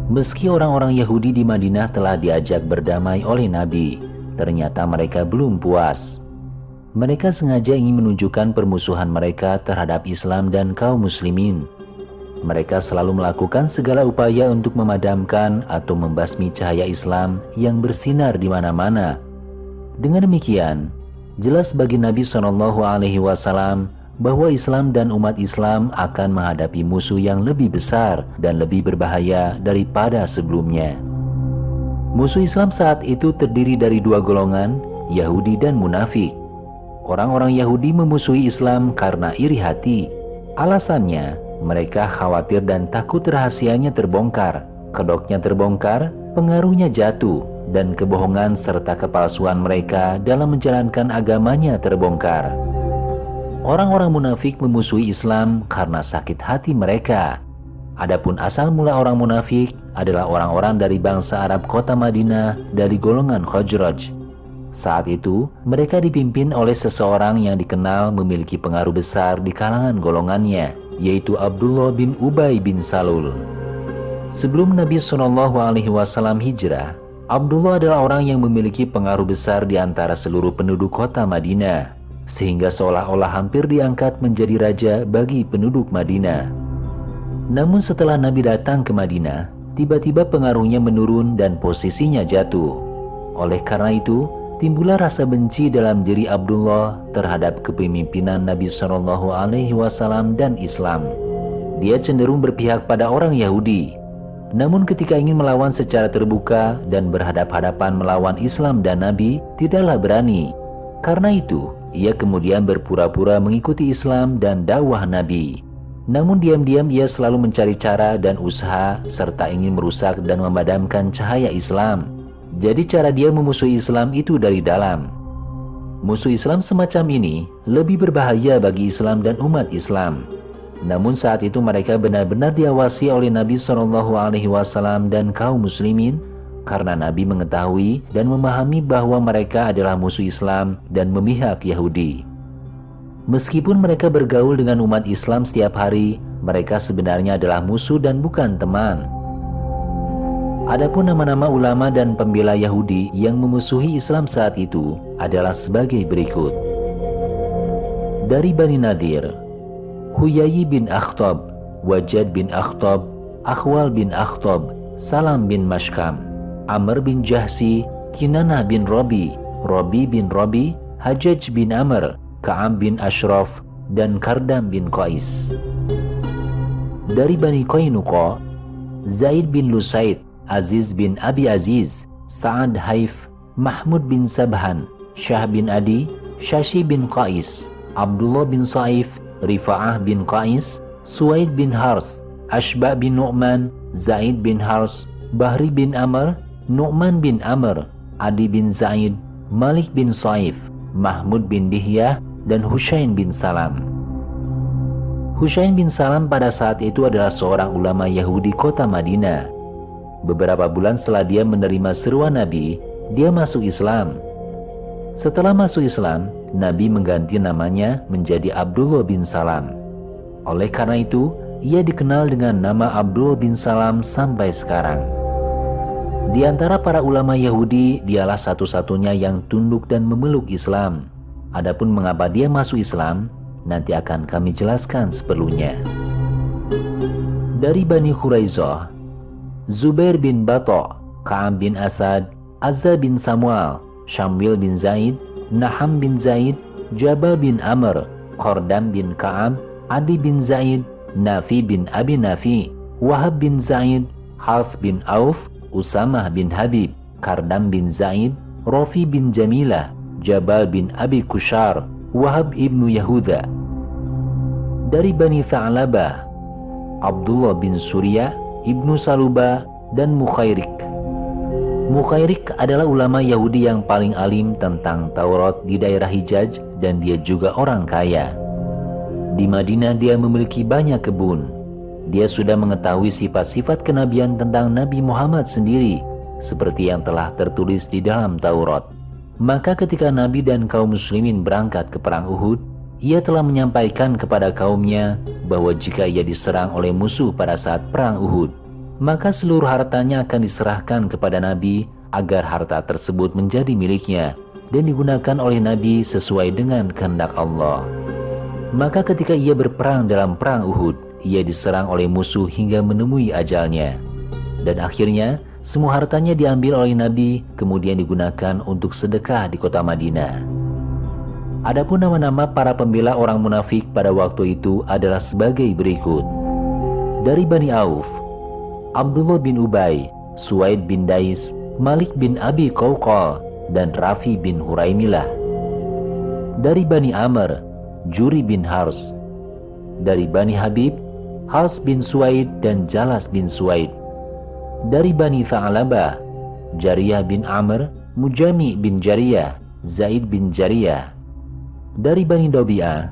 Meski orang-orang Yahudi di Madinah telah diajak berdamai oleh Nabi, ternyata mereka belum puas. Mereka sengaja ingin menunjukkan permusuhan mereka terhadap Islam dan kaum muslimin. Mereka selalu melakukan segala upaya untuk memadamkan atau membasmi cahaya Islam yang bersinar di mana-mana. Dengan demikian, jelas bagi Nabi SAW bahwa Islam dan umat Islam akan menghadapi musuh yang lebih besar dan lebih berbahaya daripada sebelumnya. Musuh Islam saat itu terdiri dari dua golongan, Yahudi dan munafik. Orang-orang Yahudi memusuhi Islam karena iri hati. Alasannya, mereka khawatir dan takut rahasianya terbongkar, kedoknya terbongkar, pengaruhnya jatuh, dan kebohongan serta kepalsuan mereka dalam menjalankan agamanya terbongkar. Orang-orang munafik memusuhi Islam karena sakit hati mereka. Adapun asal mula orang munafik adalah orang-orang dari bangsa Arab kota Madinah dari golongan Khazraj. Saat itu, mereka dipimpin oleh seseorang yang dikenal memiliki pengaruh besar di kalangan golongannya, yaitu Abdullah bin Ubay bin Salul. Sebelum Nabi SAW hijrah, Abdullah adalah orang yang memiliki pengaruh besar di antara seluruh penduduk kota Madinah, sehingga seolah-olah hampir diangkat menjadi raja bagi penduduk Madinah. Namun setelah Nabi datang ke Madinah, tiba-tiba pengaruhnya menurun dan posisinya jatuh. Oleh karena itu, timbullah rasa benci dalam diri Abdullah terhadap kepemimpinan Nabi SAW dan Islam. Dia cenderung berpihak pada orang Yahudi. Namun ketika ingin melawan secara terbuka dan berhadap-hadapan melawan Islam dan Nabi, tidaklah berani. Karena itu, ia kemudian berpura-pura mengikuti Islam dan dakwah Nabi. Namun diam-diam ia selalu mencari cara dan usaha serta ingin merusak dan memadamkan cahaya Islam. Jadi cara dia memusuhi Islam itu dari dalam. Musuh Islam semacam ini lebih berbahaya bagi Islam dan umat Islam. Namun saat itu mereka benar-benar diawasi oleh Nabi SAW dan kaum muslimin, karena Nabi mengetahui dan memahami bahwa mereka adalah musuh Islam dan memihak Yahudi. Meskipun mereka bergaul dengan umat Islam setiap hari, mereka sebenarnya adalah musuh dan bukan teman. Adapun nama-nama ulama dan pembela Yahudi yang memusuhi Islam saat itu adalah sebagai berikut. Dari Bani Nadir, Huyai bin Akhtab, Wajad bin Akhtab, Akhwal bin Akhtab, Salam bin Mashkam, Amr bin Jahsi, Kinanah bin Robi, Robi bin Robi, Hajjaj bin Amr, Ka'ab bin Ashraf, dan Kardam bin Qais. Dari Bani Qainuqa, Zaid bin Lusaid, Aziz bin Abi Aziz, Sa'ad Haif, Mahmud bin Sabhan, Syah bin Adi, Shashi bin Qais, Abdullah bin Saif, Rifa'ah bin Qais, Suwaid bin Hars, Ashba bin Nu'man, Zaid bin Hars, Bahri bin Amr, Nu'man bin Amr, Adi bin Zaid, Malik bin Saif, Mahmud bin Dihyah, dan Hushain bin Salam. Hushain bin Salam pada saat itu adalah seorang ulama Yahudi kota Madinah. Beberapa bulan setelah dia menerima seruan Nabi, dia masuk Islam. Setelah masuk Islam, Nabi mengganti namanya menjadi Abdullah bin Salam. Oleh karena itu, ia dikenal dengan nama Abdullah bin Salam sampai sekarang. Di antara para ulama Yahudi, dialah satu-satunya yang tunduk dan memeluk Islam. Adapun mengapa dia masuk Islam, nanti akan kami jelaskan seperlunya. Dari Bani Khuraizah, Zubair bin Bato', Ka'ab bin Asad, Azza bin Samuel, Syamwil bin Zaid, Naham bin Zaid, Jabal bin Amr, Qordam bin Ka'ab, Adi bin Zaid, Nafi bin Abi Nafi, Wahab bin Zaid, Half bin Auf, Usamah bin Habib, Kardam bin Zaid, Rofi bin Jamilah, Jabal bin Abi Kushar, Wahab ibnu Yahuda. Dari Bani Tha'labah, Abdullah bin Surya, Ibnu Saluba, dan Mukhairik. Mukhairik adalah ulama Yahudi yang paling alim tentang Taurat di daerah Hijaz, dan dia juga orang kaya. Di Madinah dia memiliki banyak kebun. Dia sudah mengetahui sifat-sifat kenabian tentang Nabi Muhammad sendiri, seperti yang telah tertulis di dalam Taurat. Maka ketika Nabi dan kaum muslimin berangkat ke perang Uhud, ia telah menyampaikan kepada kaumnya bahwa jika ia diserang oleh musuh pada saat perang Uhud, maka seluruh hartanya akan diserahkan kepada Nabi agar harta tersebut menjadi miliknya dan digunakan oleh Nabi sesuai dengan kehendak Allah. Maka ketika ia berperang dalam perang Uhud, ia diserang oleh musuh hingga menemui ajalnya. Dan akhirnya semua hartanya diambil oleh Nabi kemudian digunakan untuk sedekah di kota Madinah. Adapun nama-nama para pembela orang munafik pada waktu itu adalah sebagai berikut. Dari Bani Auf, Abdullah bin Ubay, Suaid bin Dais, Malik bin Abi Qawqal, dan Rafi bin Huraimilah. Dari Bani Amr, Juri bin Hars. Dari Bani Habib, Hars bin Suaid dan Jalas bin Suaid. Dari Bani Tha'labah, Jariyah bin Amr, Mujami bin Jariyah, Zaid bin Jariyah. Dari Bani Dobi'ah,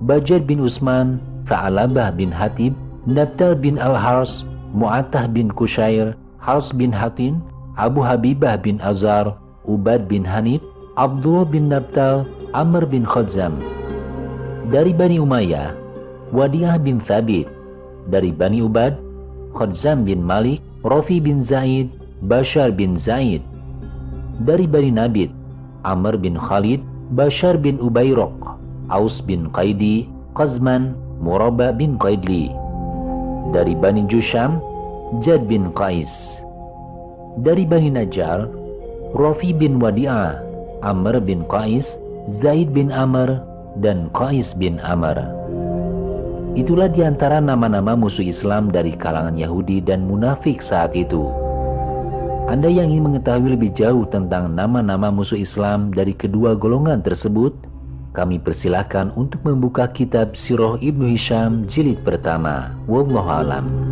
Bajar bin Usman, Tha'labah bin Hatib, Nabtal bin Al-Hars, Mu'attah bin Kushair, Hars bin Hatin, Abu Habibah bin Azar, Ubad bin Hanif, Abdullah bin Nabtal, Amr bin Khazam. Dari Bani Umayyah, Wadi'ah bin Thabit. Dari Bani Ubad, Khazam bin Malik, Rafi bin Zaid, Bashar bin Zaid. Dari Bani Nabit, Amr bin Khalid, Bashar bin Ubayrok, Aus bin Qaidi, Qazman, Murabba bin Qaidli. Dari Bani Jusham, Jad bin Qais. Dari Bani Najjar, Rafi bin Wadi'ah, Amr bin Qais, Zaid bin Amr, dan Qais bin Amr. Itulah diantara nama-nama musuh Islam dari kalangan Yahudi dan munafik saat itu. Anda yang ingin mengetahui lebih jauh tentang nama-nama musuh Islam dari kedua golongan tersebut, kami persilakan untuk membuka kitab Sirah Ibnu Hisham jilid pertama. Wallahu a'lam.